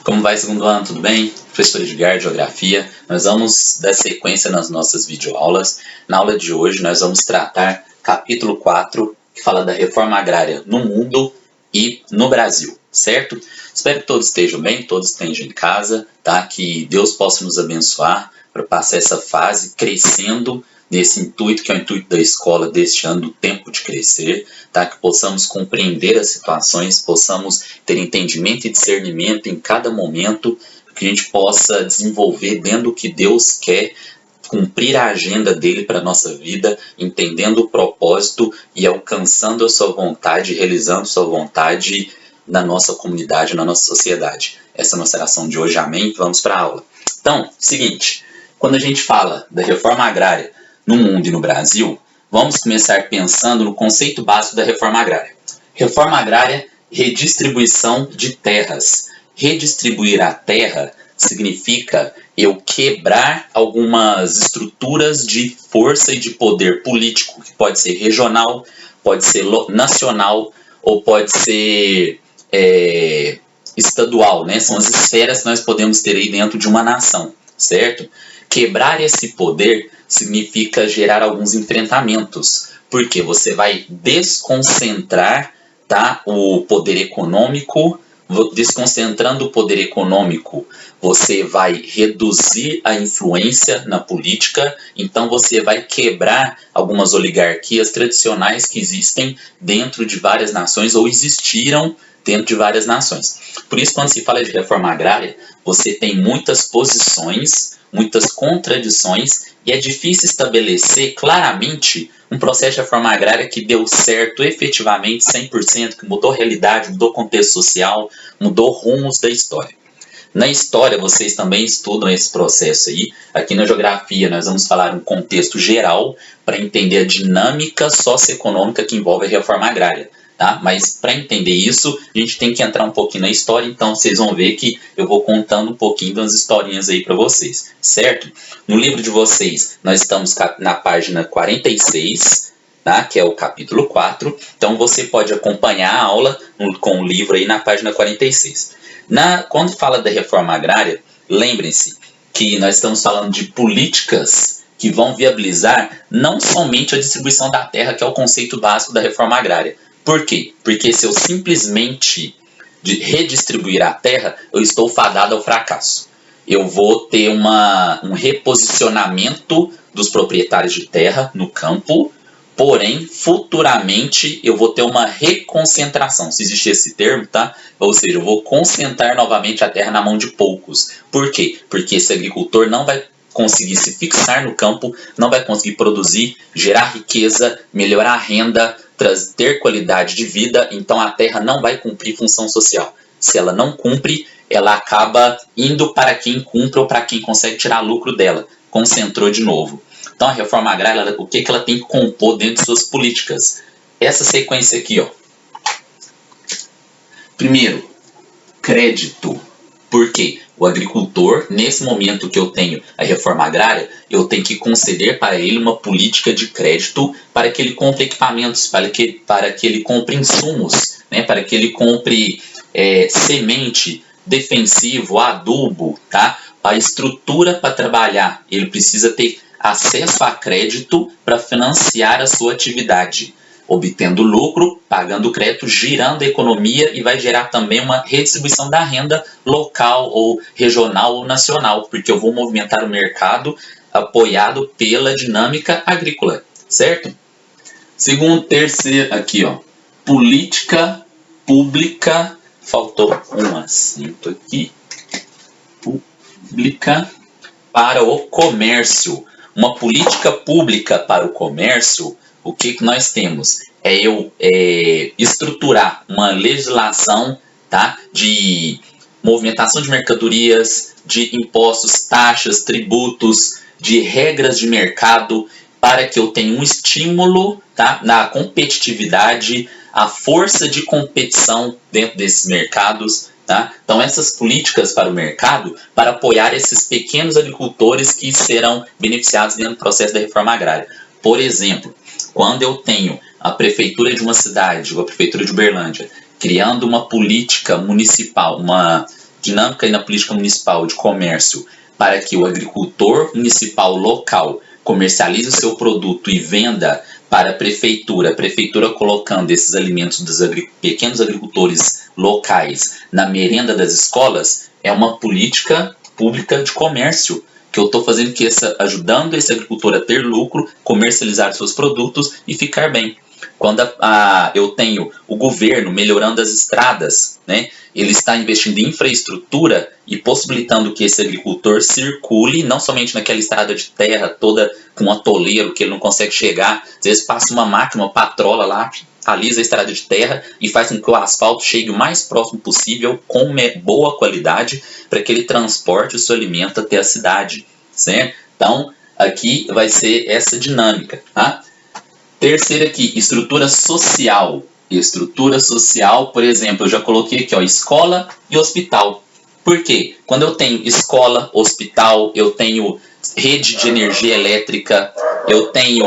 Como vai, segundo ano? Tudo bem? Professor Edgar de Geografia. Nós vamos dar sequência nas nossas videoaulas. Na aula de hoje, nós vamos tratar capítulo 4, que fala da reforma agrária no mundo e no Brasil, certo? Espero que todos estejam bem, todos estejam em casa, tá? Que Deus possa nos abençoar para passar essa fase crescendo nesse intuito, que é o intuito da escola deste ano, do tempo de crescer, tá? Que possamos compreender as situações, possamos ter entendimento e discernimento em cada momento, que a gente possa desenvolver dentro do que Deus quer, cumprir a agenda dele para a nossa vida, entendendo o propósito e alcançando a sua vontade, realizando sua vontade na nossa comunidade, na nossa sociedade. Essa é a nossa oração de hoje, amém? Vamos para a aula. Então, seguinte, quando a gente fala da reforma agrária no mundo e no Brasil, vamos começar pensando no conceito básico da reforma agrária. Reforma agrária, redistribuição de terras. Redistribuir a terra significa eu quebrar algumas estruturas de força e de poder político, que pode ser regional, pode ser nacional ou pode ser estadual, né? São as esferas que nós podemos ter aí dentro de uma nação, certo? Quebrar esse poder significa gerar alguns enfrentamentos, porque você vai desconcentrar, tá, o poder econômico. Desconcentrando o poder econômico, você vai reduzir a influência na política, então você vai quebrar algumas oligarquias tradicionais que existem dentro de várias nações ou existiram dentro de várias nações. Por isso, quando se fala de reforma agrária, você tem muitas posições, muitas contradições, e é difícil estabelecer claramente um processo de reforma agrária que deu certo efetivamente 100%, que mudou a realidade, mudou o contexto social, mudou rumos da história. Na história, vocês também estudam esse processo aí. Aqui na geografia, nós vamos falar um contexto geral para entender a dinâmica socioeconômica que envolve a reforma agrária. Tá? Mas para entender isso, a gente tem que entrar um pouquinho na história, então vocês vão ver que eu vou contando um pouquinho das historinhas aí para vocês, certo? No livro de vocês, nós estamos na página 46, tá? Que é o capítulo 4, então você pode acompanhar a aula com o livro aí na página 46. Quando fala da reforma agrária, lembrem-se que nós estamos falando de políticas que vão viabilizar não somente a distribuição da terra, que é o conceito básico da reforma agrária. Por quê? Porque se eu simplesmente redistribuir a terra, eu estou fadado ao fracasso. Eu vou ter um reposicionamento dos proprietários de terra no campo, porém, futuramente, eu vou ter uma reconcentração, se existe esse termo, tá? Ou seja, eu vou concentrar novamente a terra na mão de poucos. Por quê? Porque esse agricultor não vai conseguir se fixar no campo, não vai conseguir produzir, gerar riqueza, melhorar a renda, ter qualidade de vida, então a terra não vai cumprir função social. Se ela não cumpre, ela acaba indo para quem cumpre ou para quem consegue tirar lucro dela. Concentrou de novo. Então a reforma agrária, o que ela tem que compor dentro de suas políticas? Essa sequência aqui, ó. Primeiro, crédito. Por quê? O agricultor, nesse momento que eu tenho a reforma agrária, eu tenho que conceder para ele uma política de crédito para que ele compre equipamentos, para que ele compre insumos, né? Para que ele compre semente, defensivo, adubo, tá? A estrutura para trabalhar, ele precisa ter acesso a crédito para financiar a sua atividade, obtendo lucro, pagando crédito, girando a economia e vai gerar também uma redistribuição da renda local ou regional ou nacional, porque eu vou movimentar o mercado apoiado pela dinâmica agrícola, certo? Segundo, terceiro, aqui, ó, política pública, faltou um acento aqui, pública para o comércio. Uma política pública para o comércio, o que nós temos? Eu estruturar uma legislação, tá, de movimentação de mercadorias, de impostos, taxas, tributos, de regras de mercado, para que eu tenha um estímulo, tá, na competitividade, a força de competição dentro desses mercados. Tá? Então essas políticas para o mercado, para apoiar esses pequenos agricultores que serão beneficiados dentro do processo da reforma agrária. Por exemplo, quando eu tenho a prefeitura de uma cidade, ou a prefeitura de Uberlândia, criando uma política municipal, uma dinâmica aí na política municipal de comércio para que o agricultor municipal local comercialize o seu produto e venda para a prefeitura colocando esses alimentos dos pequenos agricultores locais na merenda das escolas, é uma política pública de comércio que eu estou fazendo ajudando esse agricultor a ter lucro, comercializar seus produtos e ficar bem. Quando eu tenho o governo melhorando as estradas, né, ele está investindo em infraestrutura e possibilitando que esse agricultor circule, não somente naquela estrada de terra toda com um atoleiro que ele não consegue chegar, às vezes passa uma máquina, uma patrola lá, alisa a estrada de terra e faz com que o asfalto chegue o mais próximo possível, com boa qualidade, para que ele transporte o seu alimento até a cidade, certo? Então, aqui vai ser essa dinâmica, tá? Terceiro aqui, estrutura social. Estrutura social, por exemplo, eu já coloquei aqui, ó, escola e hospital. Por quê? Quando eu tenho escola, hospital, eu tenho rede de energia elétrica, eu tenho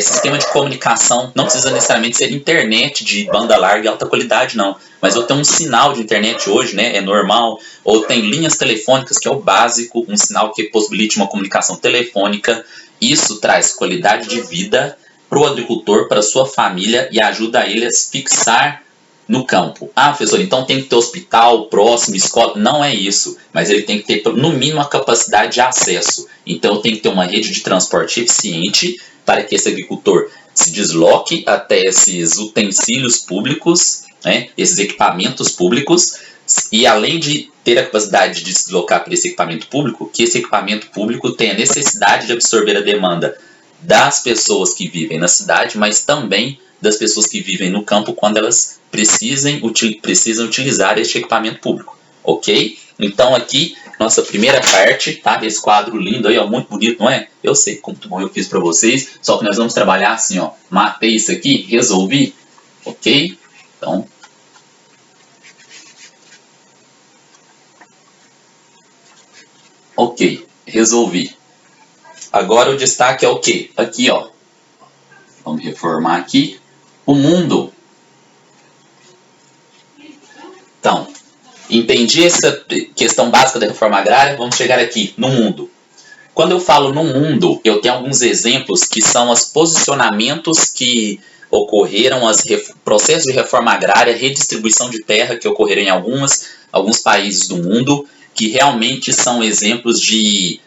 sistema de comunicação, não precisa necessariamente ser internet de banda larga e alta qualidade, não. Mas eu tenho um sinal de internet hoje, né, é normal, ou tem linhas telefônicas, que é o básico, um sinal que possibilite uma comunicação telefônica. Isso traz qualidade de vida para o agricultor, para a sua família e ajuda ele a se fixar no campo. Ah, professor, então tem que ter hospital próximo, escola. Não é isso, mas ele tem que ter, no mínimo, a capacidade de acesso. Então tem que ter uma rede de transporte eficiente para que esse agricultor se desloque até esses utensílios públicos, né, esses equipamentos públicos, e além de ter a capacidade de se deslocar para esse equipamento público, que esse equipamento público tenha necessidade de absorver a demanda das pessoas que vivem na cidade, mas também das pessoas que vivem no campo quando elas precisam utilizar este equipamento público, ok? Então aqui, nossa primeira parte, tá? Desse quadro lindo aí, ó, muito bonito, não é? Eu sei como muito bom eu fiz para vocês, só que nós vamos trabalhar assim, ó, matei isso aqui, resolvi, ok? Então, ok, resolvi. Agora o destaque é o quê? Aqui, ó. Vamos reformar aqui. O mundo. Então, entendi essa questão básica da reforma agrária, vamos chegar aqui, no mundo. Quando eu falo no mundo, eu tenho alguns exemplos que são os posicionamentos que ocorreram, processos de reforma agrária, redistribuição de terra que ocorreram em alguns países do mundo, que realmente são exemplos de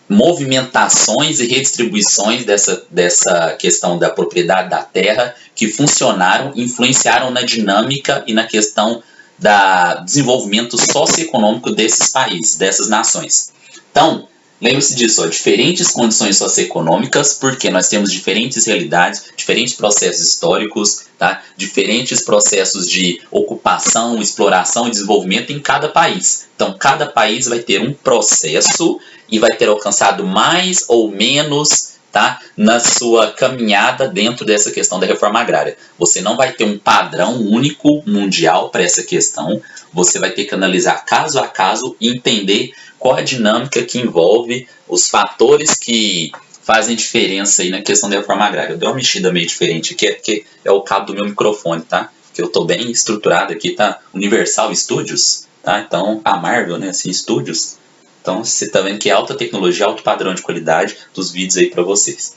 movimentações e redistribuições dessa questão da propriedade da terra que funcionaram, influenciaram na dinâmica e na questão do desenvolvimento socioeconômico desses países, dessas nações. Então, lembre-se disso, ó, diferentes condições socioeconômicas, porque nós temos diferentes realidades, diferentes processos históricos, tá? Diferentes processos de ocupação, exploração e desenvolvimento em cada país. Então, cada país vai ter um processo e vai ter alcançado mais ou menos, tá, na sua caminhada dentro dessa questão da reforma agrária. Você não vai ter um padrão único mundial para essa questão, você vai ter que analisar caso a caso e entender qual a dinâmica que envolve os fatores que fazem diferença aí na questão da reforma agrária. Eu dei uma mexida meio diferente aqui, porque é o cabo do meu microfone, tá? Que eu estou bem estruturado aqui, tá? Universal Studios, tá? Então, a Marvel, né, assim, Studios. Então, você está vendo que é alta tecnologia, alto padrão de qualidade dos vídeos aí para vocês.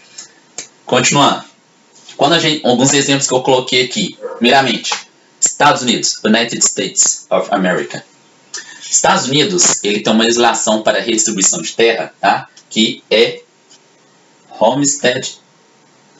Continuando. Alguns exemplos que eu coloquei aqui. Primeiramente, Estados Unidos, United States of America. Estados Unidos, ele tem uma legislação para redistribuição de terra, tá? Que é Homestead,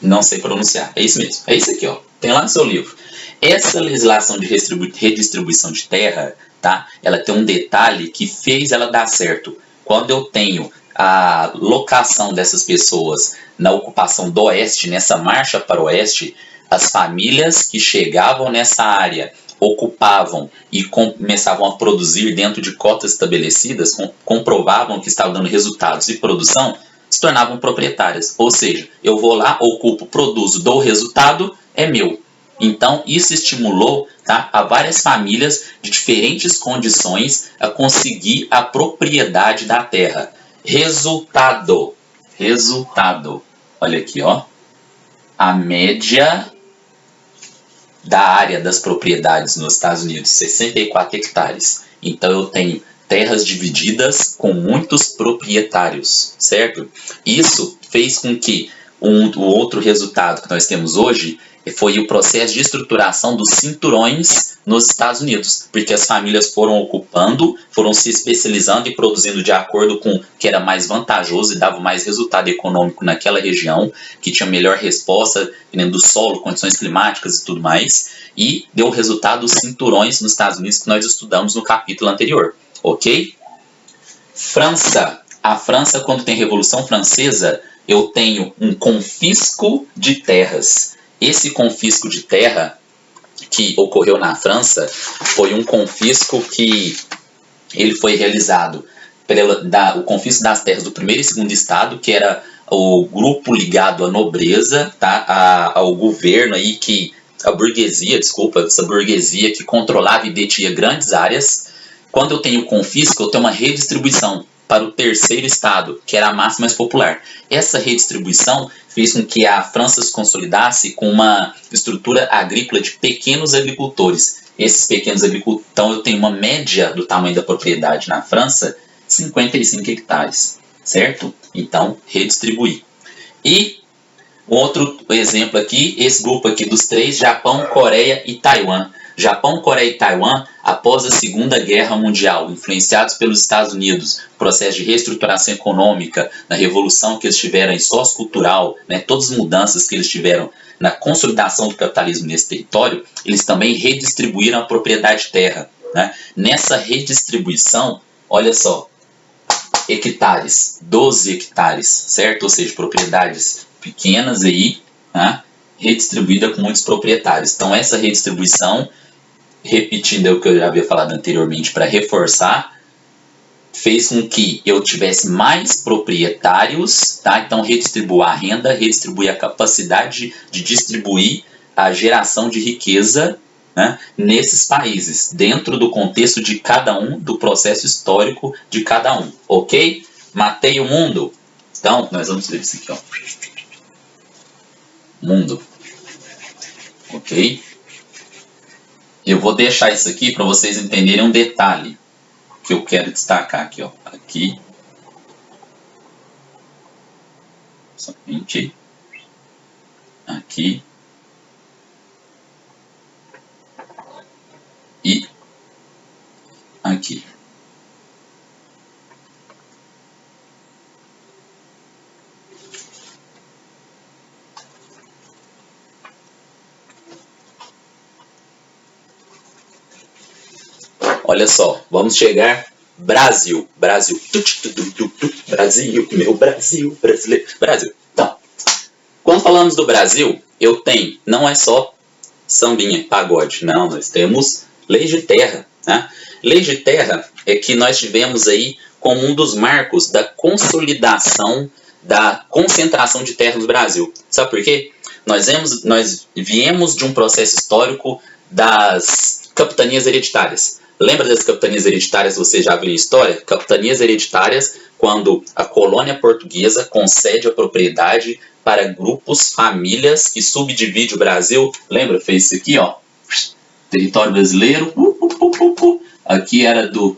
não sei pronunciar, é isso mesmo, é isso aqui, ó, tem lá no seu livro. Essa legislação de redistribuição de terra, tá? Ela tem um detalhe que fez ela dar certo. Quando eu tenho a locação dessas pessoas na ocupação do oeste, nessa marcha para o oeste, as famílias que chegavam nessa área ocupavam e começavam a produzir dentro de cotas estabelecidas, comprovavam que estavam dando resultados de produção, se tornavam proprietárias. Ou seja, eu vou lá, ocupo, produzo, dou resultado, é meu. Então, isso estimulou, tá, a várias famílias de diferentes condições a conseguir a propriedade da terra. Resultado. Olha aqui, ó. A média da área das propriedades nos Estados Unidos, 64 hectares. Então eu tenho terras divididas com muitos proprietários, certo? Isso fez com que o outro resultado que nós temos hoje foi o processo de estruturação dos cinturões nos Estados Unidos, porque as famílias foram ocupando, foram se especializando e produzindo de acordo com o que era mais vantajoso e dava mais resultado econômico naquela região, que tinha melhor resposta, dependendo do solo, condições climáticas e tudo mais, e deu o resultado dos cinturões nos Estados Unidos que nós estudamos no capítulo anterior, ok? França. A França, quando tem Revolução Francesa, eu tenho um confisco de terras. Esse confisco de terra que ocorreu na França foi um confisco que ele foi realizado o confisco das terras do primeiro e segundo estado, que era o grupo ligado à nobreza, tá? Ao governo aí a burguesia, desculpa, essa burguesia que controlava e detinha grandes áreas. Quando eu tenho confisco, eu tenho uma redistribuição para o terceiro estado, que era a massa mais popular. Essa redistribuição fez com que a França se consolidasse com uma estrutura agrícola de pequenos agricultores. Esses pequenos agricultores, então eu tenho uma média do tamanho da propriedade na França, 55 hectares, certo? Então, redistribuir. E outro exemplo aqui, esse grupo aqui dos três, Japão, Coreia e Taiwan. Japão, Coreia e Taiwan, após a Segunda Guerra Mundial, influenciados pelos Estados Unidos, processo de reestruturação econômica, na revolução que eles tiveram em sociocultural, né, todas as mudanças que eles tiveram na consolidação do capitalismo nesse território, eles também redistribuíram a propriedade de terra. Né? Nessa redistribuição, olha só, hectares, 12 hectares, certo? Ou seja, propriedades pequenas aí, né? Redistribuída com muitos proprietários. Então essa redistribuição, repetindo o que eu já havia falado anteriormente para reforçar, fez com que eu tivesse mais proprietários, tá? Então redistribuir a renda, redistribuir a capacidade de distribuir a geração de riqueza, né, nesses países, dentro do contexto de cada um, do processo histórico de cada um, ok? Matei o mundo? Então, nós vamos ver isso aqui, ó. Mundo, ok? Eu vou deixar isso aqui para vocês entenderem um detalhe que eu quero destacar aqui, ó. Aqui, somente aqui e aqui. Olha só, vamos chegar Brasil, Brasil, Brasil, meu Brasil, brasileiro, Brasil. Então, quando falamos do Brasil, eu tenho, não é só sambinha, pagode, não, nós temos leis de terra, né? Leis de terra é que nós tivemos aí como um dos marcos da consolidação, da concentração de terra no Brasil. Sabe por quê? Nós viemos de um processo histórico das capitanias hereditárias. Lembra das capitanias hereditárias, você já viu em história? Capitanias hereditárias, quando a colônia portuguesa concede a propriedade para grupos, famílias, que subdivide o Brasil. Lembra? Fez isso aqui, ó. Território brasileiro. Aqui era do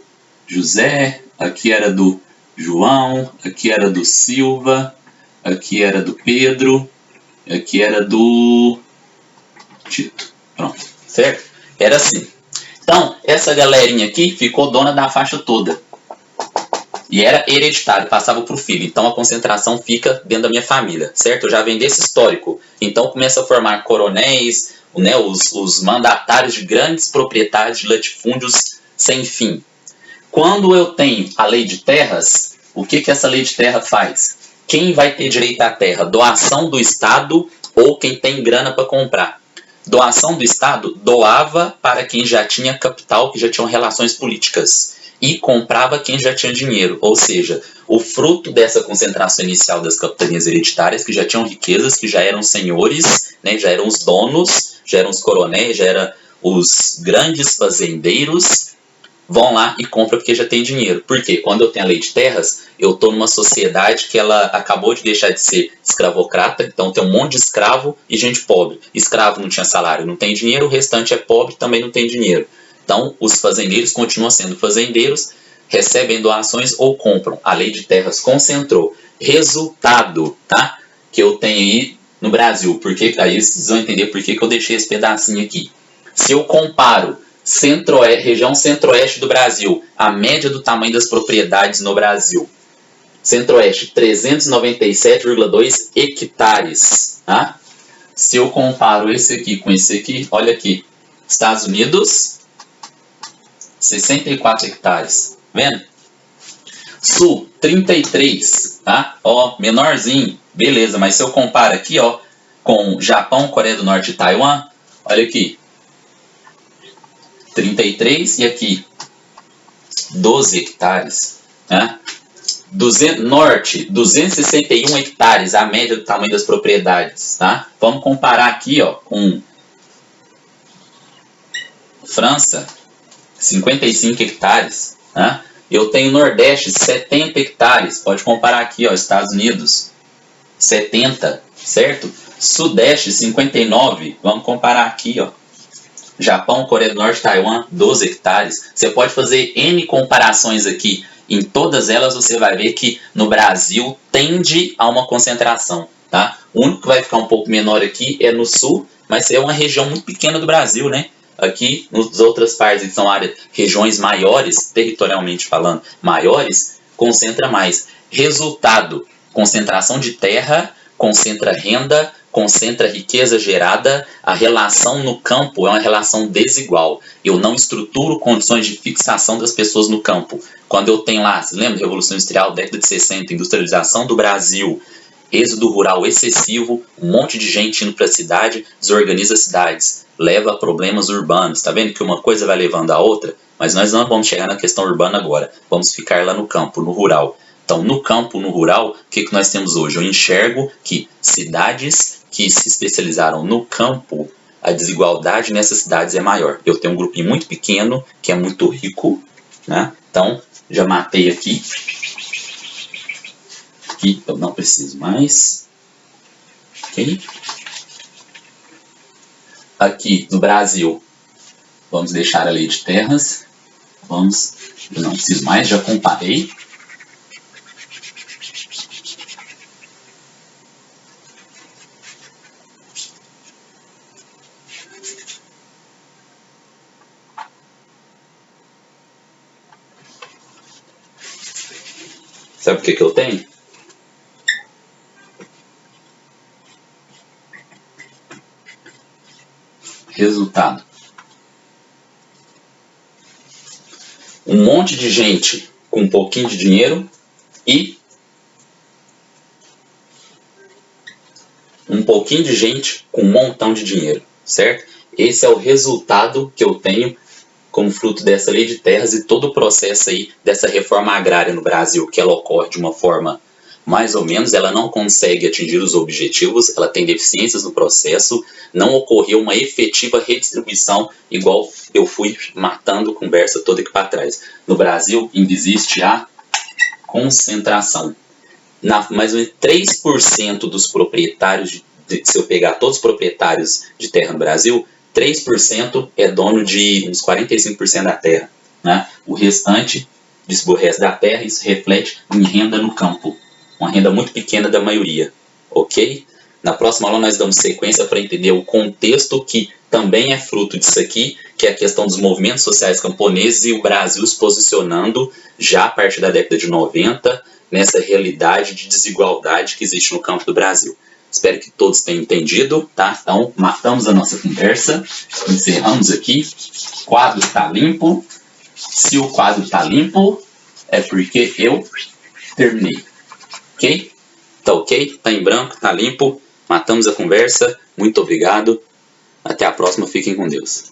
José, aqui era do João, aqui era do Silva, aqui era do Pedro, aqui era do Tito. Pronto, certo? Era assim. Então, essa galerinha aqui ficou dona da faixa toda. E era hereditário, passava para o filho. Então, a concentração fica dentro da minha família, certo? Eu já venho desse histórico. Então, começa a formar coronéis, né, os mandatários de grandes proprietários de latifúndios sem fim. Quando eu tenho a lei de terras, o que essa lei de terra faz? Quem vai ter direito à terra? Doação do Estado ou quem tem grana para comprar? Doação do Estado doava para quem já tinha capital, que já tinham relações políticas, e comprava quem já tinha dinheiro. Ou seja, o fruto dessa concentração inicial das capitanias hereditárias, que já tinham riquezas, que já eram senhores, né, já eram os donos, já eram os coronéis, já eram os grandes fazendeiros, vão lá e compram porque já tem dinheiro. Porque quando eu tenho a lei de terras, eu estou numa sociedade que ela acabou de deixar de ser escravocrata, então tem um monte de escravo e gente pobre. Escravo não tinha salário, não tem dinheiro, o restante é pobre, também não tem dinheiro. Então, os fazendeiros continuam sendo fazendeiros, recebem doações ou compram. A lei de terras concentrou. Resultado, tá? Que eu tenho aí no Brasil. Porque, aí vocês vão entender por que eu deixei esse pedacinho aqui. Se eu comparo região centro-oeste do Brasil, a média do tamanho das propriedades no Brasil. Centro-oeste, 397,2 hectares. Tá? Se eu comparo esse aqui com esse aqui, olha aqui. Estados Unidos, 64 hectares. Vendo? Sul, 33. Tá? Ó, menorzinho. Beleza, mas se eu comparo aqui, ó, com Japão, Coreia do Norte e Taiwan, olha aqui. 33 e aqui 12 hectares. Né? Norte, 261 hectares, a média do tamanho das propriedades. Tá? Vamos comparar aqui ó, com França, 55 hectares. Tá? Eu tenho Nordeste, 70 hectares. Pode comparar aqui, ó, Estados Unidos, 70, certo? Sudeste, 59. Vamos comparar aqui, ó. Japão, Coreia do Norte, Taiwan, 12 hectares. Você pode fazer N comparações aqui. Em todas elas você vai ver que no Brasil tende a uma concentração. Tá? O único que vai ficar um pouco menor aqui é no sul, mas é uma região muito pequena do Brasil, né? Aqui, nas outras partes que são regiões maiores, territorialmente falando, maiores, concentra mais. Resultado, concentração de terra, concentra renda, concentra riqueza gerada, a relação no campo é uma relação desigual. Eu não estruturo condições de fixação das pessoas no campo. Quando eu tenho lá, você lembra da Revolução Industrial, década de 60, industrialização do Brasil, êxodo rural excessivo, um monte de gente indo para a cidade, desorganiza as cidades, leva a problemas urbanos. Tá vendo que uma coisa vai levando a outra? Mas nós não vamos chegar na questão urbana agora, vamos ficar lá no campo, no rural. Então, no campo, no rural, o que nós temos hoje? Eu enxergo que cidades que se especializaram no campo, a desigualdade nessas cidades é maior. Eu tenho um grupinho muito pequeno, que é muito rico, né? Então, já matei aqui. Aqui eu não preciso mais. Ok? Aqui no Brasil, vamos deixar a lei de terras. Eu não preciso mais, já comparei. Sabe o que eu tenho? Resultado. Um monte de gente com um pouquinho de dinheiro e um pouquinho de gente com um montão de dinheiro, certo? Esse é o resultado que eu tenho como fruto dessa lei de terras e todo o processo aí dessa reforma agrária no Brasil, que ela ocorre de uma forma mais ou menos, ela não consegue atingir os objetivos, ela tem deficiências no processo, não ocorreu uma efetiva redistribuição, igual eu fui matando conversa toda aqui para trás. No Brasil, ainda existe a concentração. Mais ou menos 3% dos proprietários, se eu pegar todos os proprietários de terra no Brasil, 3% é dono de uns 45% da terra. Né? O restante, o resto da terra, isso reflete em renda no campo. Uma renda muito pequena da maioria. Ok? Na próxima aula nós damos sequência para entender o contexto que também é fruto disso aqui, que é a questão dos movimentos sociais camponeses e o Brasil se posicionando já a partir da década de 90 nessa realidade de desigualdade que existe no campo do Brasil. Espero que todos tenham entendido, tá? Então, matamos a nossa conversa, encerramos aqui. O quadro está limpo. Se o quadro está limpo, é porque eu terminei. Ok? Tá ok? Tá em branco, tá limpo. Matamos a conversa. Muito obrigado. Até a próxima. Fiquem com Deus.